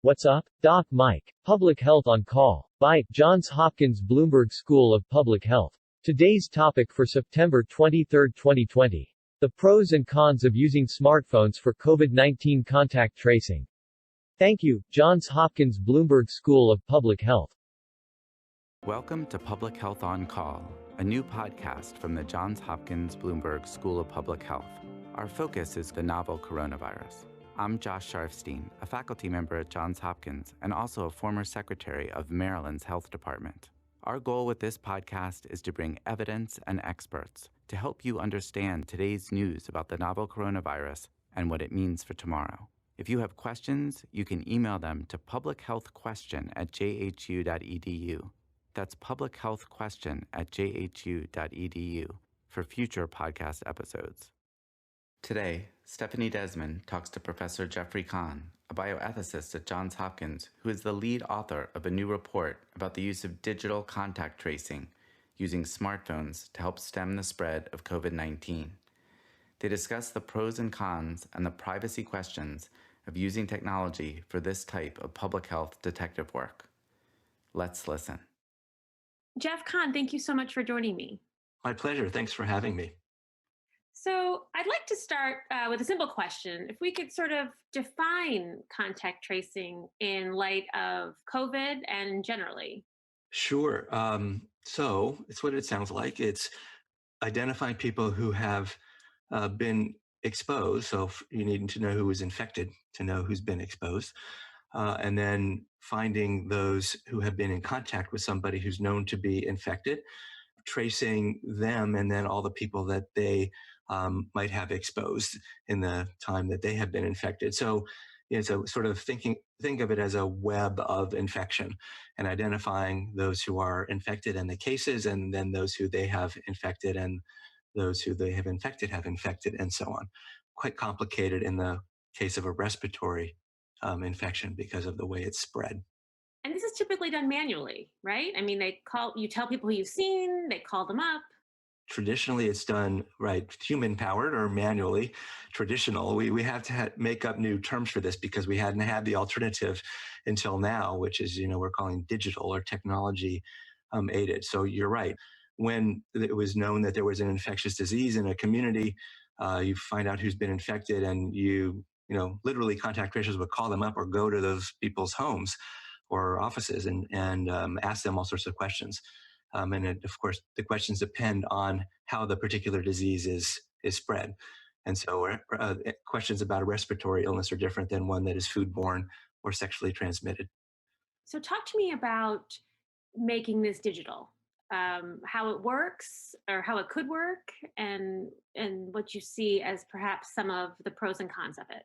What's up? Doc Mike. Public Health on Call. By Johns Hopkins Bloomberg School of Public Health. Today's topic for September 23, 2020. The pros and cons of using smartphones for COVID-19 contact tracing. Thank you, Johns Hopkins Bloomberg School of Public Health. Welcome to Public Health on Call, a new podcast from the Johns Hopkins Bloomberg School of Public Health. Our focus is the novel coronavirus. I'm Josh Sharfstein, a faculty member at Johns Hopkins and also a former secretary of Maryland's Health Department. Our goal with this podcast is to bring evidence and experts to help you understand today's news about the novel coronavirus and what it means for tomorrow. If you have questions, you can email them to publichealthquestion@jhu.edu. That's publichealthquestion@jhu.edu for future podcast episodes. Today, Stephanie Desmond talks to Professor Jeffrey Kahn, a bioethicist at Johns Hopkins who is the lead author of a new report about the use of digital contact tracing using smartphones to help stem the spread of COVID-19. They discuss the pros and cons and the privacy questions of using technology for this type of public health detective work. Let's listen. Jeff Kahn, thank you so much for joining me. My pleasure. Thanks for having me. So I'd like to start with a simple question. If we could sort of define contact tracing in light of COVID and generally. Sure. So it's what it sounds like. It's identifying people who have been exposed. So you need to know who was infected to know who's been exposed. And then finding those who have been in contact with somebody who's known to be infected, tracing them, and then all the people that they might have exposed in the time that they have been infected. So it's a sort of think of it as a web of infection and identifying those who are infected and the cases, and then those who they have infected and those who they have infected, and so on. Quite complicated in the case of a respiratory infection because of the way it's spread. And this is typically done manually, right? I mean, you tell people who you've seen, they call them up. Traditionally, it's done, right, human-powered or manually. Traditional, we have to make up new terms for this because we hadn't had the alternative until now, which is, we're calling digital or technology aided. So you're right. When it was known that there was an infectious disease in a community, you find out who's been infected, and you literally contact tracers would call them up or go to those people's homes or offices and ask them all sorts of questions. Of course, the questions depend on how the particular disease is spread. And so questions about a respiratory illness are different than one that is foodborne or sexually transmitted. So talk to me about making this digital, how it works or how it could work, and what you see as perhaps some of the pros and cons of it.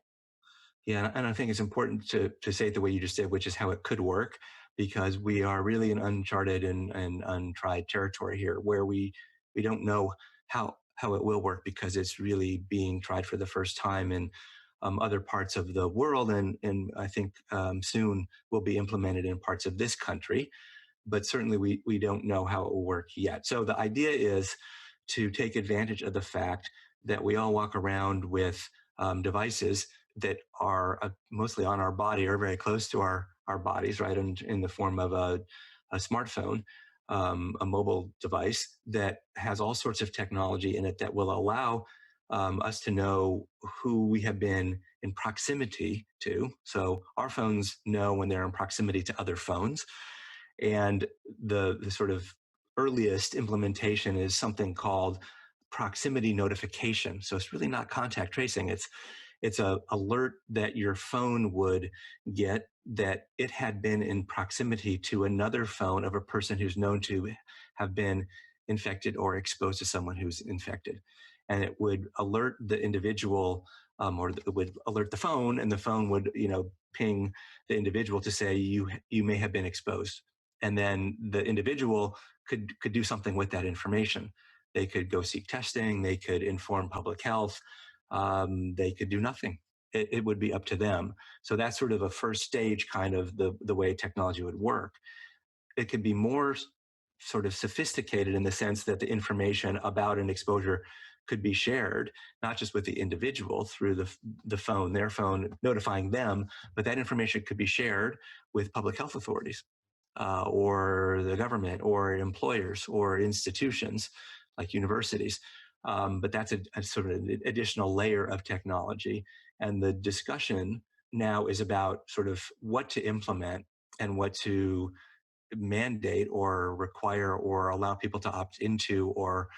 Yeah, and I think it's important to say it the way you just did, which is how it could work, because we are really in uncharted and untried territory here, where we don't know how it will work, because it's really being tried for the first time in other parts of the world, and I think soon will be implemented in parts of this country. But certainly we don't know how it will work yet. So the idea is to take advantage of the fact that we all walk around with devices that are mostly on our body or very close to our bodies, right, in the form of a smartphone, a mobile device that has all sorts of technology in it that will allow us to know who we have been in proximity to. So our phones know when they're in proximity to other phones. And the sort of earliest implementation is something called proximity notification. So it's really not contact tracing. It's a alert that your phone would get that it had been in proximity to another phone of a person who's known to have been infected or exposed to someone who's infected. And it would alert the individual, or it would alert the phone, and the phone would, ping the individual to say you may have been exposed. And then the individual could do something with that information. They could go seek testing. They could inform public health. They could do nothing. It would be up to them. So that's sort of a first stage kind of the way technology would work. It could be more sort of sophisticated in the sense that the information about an exposure could be shared, not just with the individual through the phone, their phone notifying them, but that information could be shared with public health authorities or the government or employers or institutions like universities. But that's a sort of an additional layer of technology. And the discussion now is about sort of what to implement and what to mandate or require or allow people to opt into or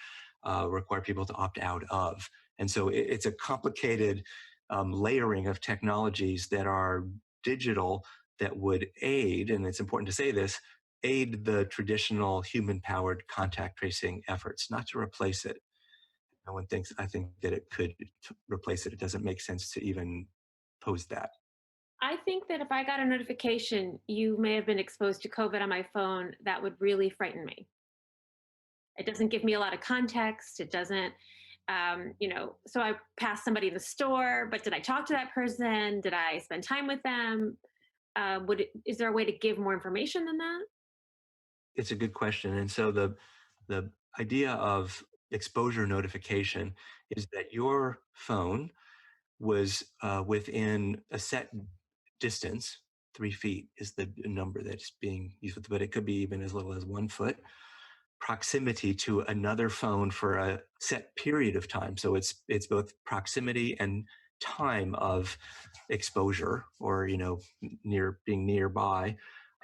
require people to opt out of. And so it's a complicated layering of technologies that are digital that would aid, and it's important to say this, aid the traditional human-powered contact tracing efforts, not to replace it. No one thinks, I think that it could replace it. It doesn't make sense to even pose that. I think that if I got a notification, you may have been exposed to COVID on my phone, that would really frighten me. It doesn't give me a lot of context. It doesn't, so I passed somebody in the store, but did I talk to that person? Did I spend time with them? Is there a way to give more information than that? It's a good question. And so the idea of exposure notification is that your phone was within a set distance. 3 feet is the number that's being used, but it could be even as little as 1 foot. Proximity to another phone for a set period of time. So it's both proximity and time of exposure, or being nearby.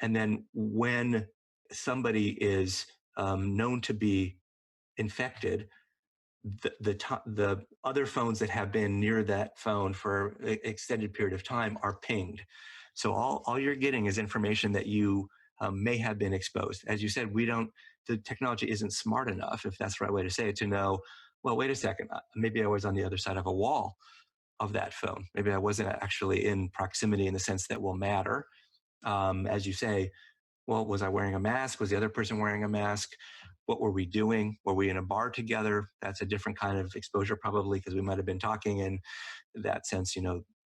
And then when somebody is known to be infected, the other phones that have been near that phone for an extended period of time are pinged. So all you're getting is information that you may have been exposed. As you said, the technology isn't smart enough, if that's the right way to say it, to know, well, wait a second, maybe I was on the other side of a wall of that phone. Maybe I wasn't actually in proximity in the sense that will matter. As you say, well, was I wearing a mask? Was the other person wearing a mask? What were we doing? Were we in a bar together? That's a different kind of exposure, probably, because we might have been talking in that sense.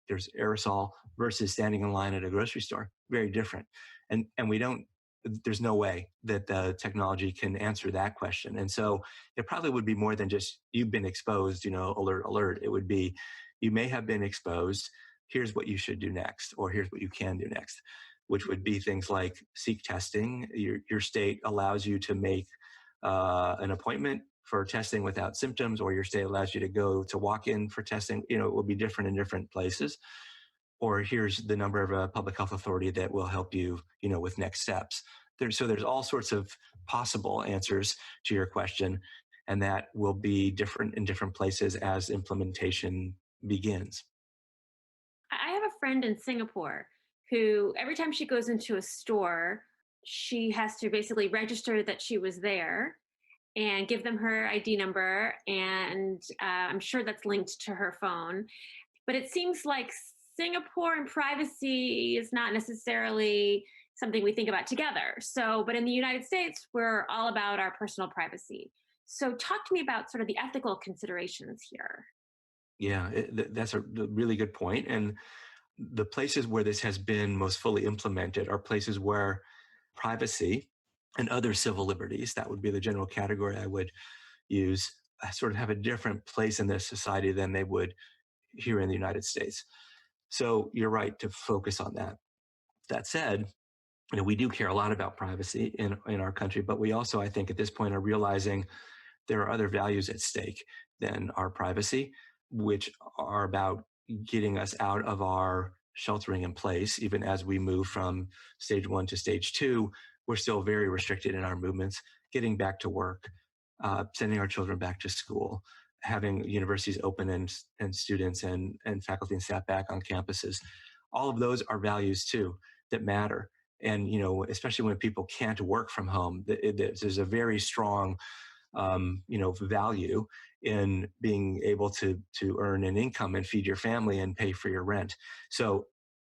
There's aerosol versus standing in line at a grocery store. Very different. And there's no way that the technology can answer that question. And so it probably would be more than just, you've been exposed, alert, alert. It would be, you may have been exposed. Here's what you should do next, or here's what you can do next, which would be things like seek testing. Your state allows you to make an appointment for testing without symptoms, or your state allows you to go to walk in for testing. It will be different in different places. Or here's the number of a public health authority that will help you, with next steps. So there's all sorts of possible answers to your question, and that will be different in different places as implementation begins. I have a friend in Singapore who, every time she goes into a store, she has to basically register that she was there and give them her ID number. And I'm sure that's linked to her phone. But it seems like Singapore and privacy is not necessarily something we think about together. But in the United States, we're all about our personal privacy. So talk to me about sort of the ethical considerations here. Yeah, that's a really good point. And the places where this has been most fully implemented are places where privacy and other civil liberties, that would be the general category I would use, sort of have a different place in this society than they would here in the United States. So you're right to focus on that. That said, we do care a lot about privacy in our country, but we also, I think, at this point are realizing there are other values at stake than our privacy, which are about getting us out of our sheltering in place. Even as we move from stage 1 to stage 2, we're still very restricted in our movements, getting back to work, sending our children back to school, having universities open and students and faculty and staff back on campuses. All of those are values too that matter. And, especially when people can't work from home, there's a very strong, value in being able to earn an income and feed your family and pay for your rent. So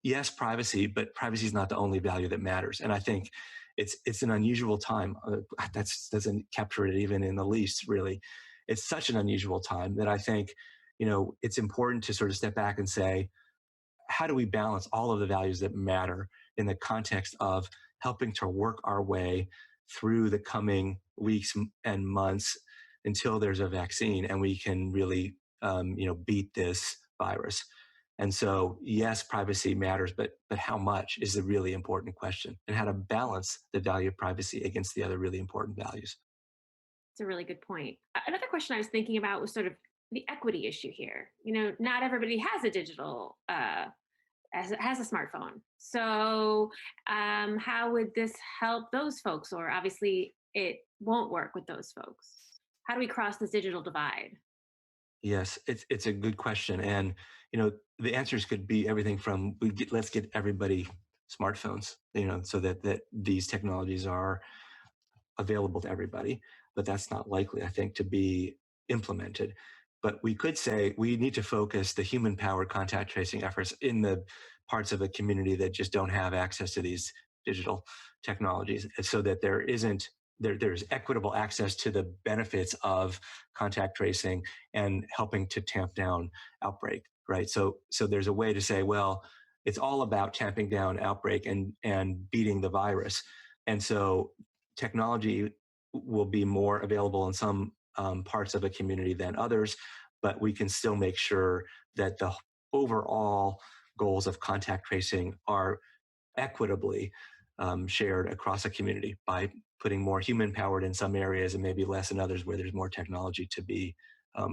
yes, privacy, but privacy is not the only value that matters. And I think it's an unusual time. That doesn't capture it even in the least, really. It's such an unusual time that I think, it's important to sort of step back and say, how do we balance all of the values that matter in the context of helping to work our way through the coming weeks and months until there's a vaccine and we can really, beat this virus. And so, yes, privacy matters, but how much is the really important question, and how to balance the value of privacy against the other really important values. It's a really good point. Another question I was thinking about was sort of the equity issue here. Not everybody has a digital has a smartphone. So, how would this help those folks? Or obviously, it won't work with those folks. How do we cross this digital divide? Yes, it's a good question, and the answers could be everything from let's get everybody smartphones, so that these technologies are available to everybody, but that's not likely, I think, to be implemented. But we could say we need to focus the human-powered contact tracing efforts in the parts of the community that just don't have access to these digital technologies, so that there's equitable access to the benefits of contact tracing and helping to tamp down outbreak, right? So there's a way to say, well, it's all about tamping down outbreak and beating the virus. And so technology will be more available in some parts of a community than others, but we can still make sure that the overall goals of contact tracing are equitably shared across a community by putting more human powered in some areas and maybe less in others where there's more technology to be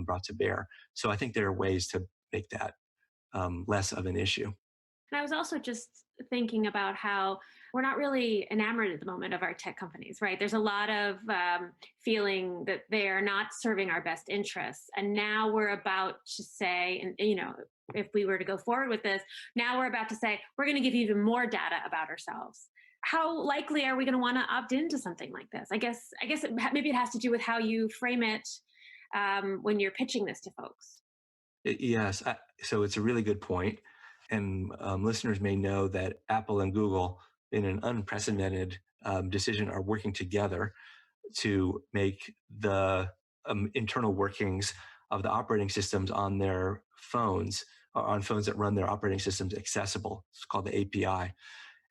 brought to bear. So I think there are ways to make that less of an issue. And I was also just thinking about how we're not really enamored at the moment of our tech companies, right? There's a lot of feeling that they are not serving our best interests. And now we're about to say, and if we were to go forward with this, now we're about to say, we're going to give you even more data about ourselves. How likely are we going to want to opt into something like this? I guess maybe it has to do with how you frame it when you're pitching this to folks. Yes. So it's a really good point. And listeners may know that Apple and Google, in an unprecedented decision, are working together to make the internal workings of the operating systems on their phones, or on phones that run their operating systems, accessible. It's called the API.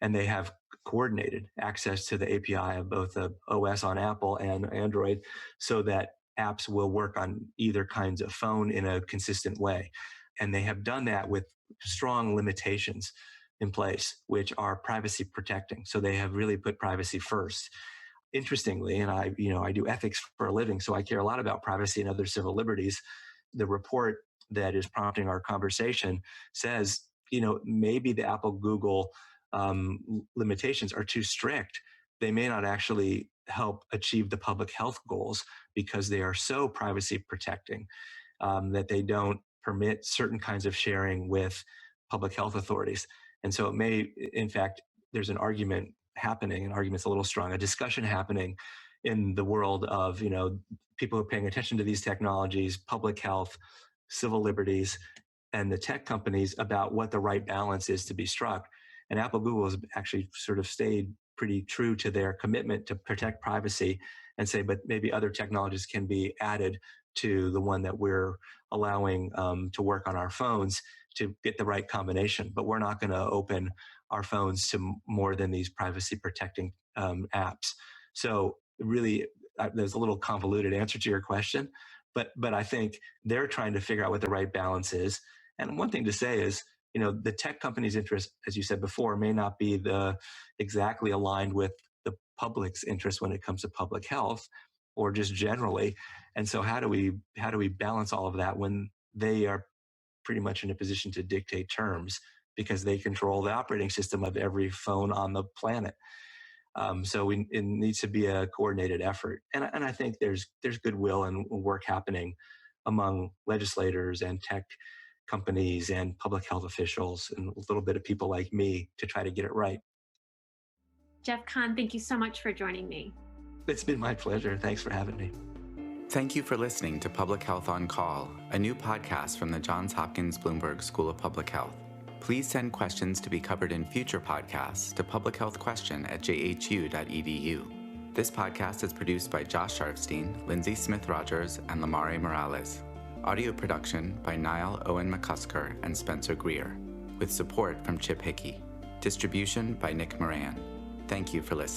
And they have coordinated access to the API of both the OS on Apple and Android, so that apps will work on either kinds of phone in a consistent way. And they have done that with strong limitations in place, which are privacy protecting. So they have really put privacy first. Interestingly, and I do ethics for a living, so I care a lot about privacy and other civil liberties. The report that is prompting our conversation says, maybe the Apple Google limitations are too strict. They may not actually help achieve the public health goals because they are so privacy protecting that they don't permit certain kinds of sharing with public health authorities. And so it may, in fact, there's an argument happening, an argument's a little strong, a discussion happening in the world of, people who are paying attention to these technologies, public health, civil liberties, and the tech companies about what the right balance is to be struck. And Apple, Google has actually sort of stayed pretty true to their commitment to protect privacy and say, but maybe other technologies can be added to the one that we're allowing to work on our phones to get the right combination. But we're not going to open our phones to more than these privacy protecting apps. So really, there's a little convoluted answer to your question, but I think they're trying to figure out what the right balance is. And one thing to say is, the tech company's interest, as you said before, may not be exactly aligned with the public's interest when it comes to public health or just generally. And so how do we balance all of that when they are pretty much in a position to dictate terms because they control the operating system of every phone on the planet? So it needs to be a coordinated effort. And I think there's goodwill and work happening among legislators and tech companies and public health officials and a little bit of people like me to try to get it right. Jeff Kahn, thank you so much for joining me. It's been my pleasure. Thanks for having me. Thank you for listening to Public Health on Call, a new podcast from the Johns Hopkins Bloomberg School of Public Health. Please send questions to be covered in future podcasts to publichealthquestion@jhu.edu. This podcast is produced by Josh Sharfstein, Lindsay Smith-Rogers, and Lamare Morales. Audio production by Niall Owen McCusker and Spencer Greer, with support from Chip Hickey. Distribution by Nick Moran. Thank you for listening.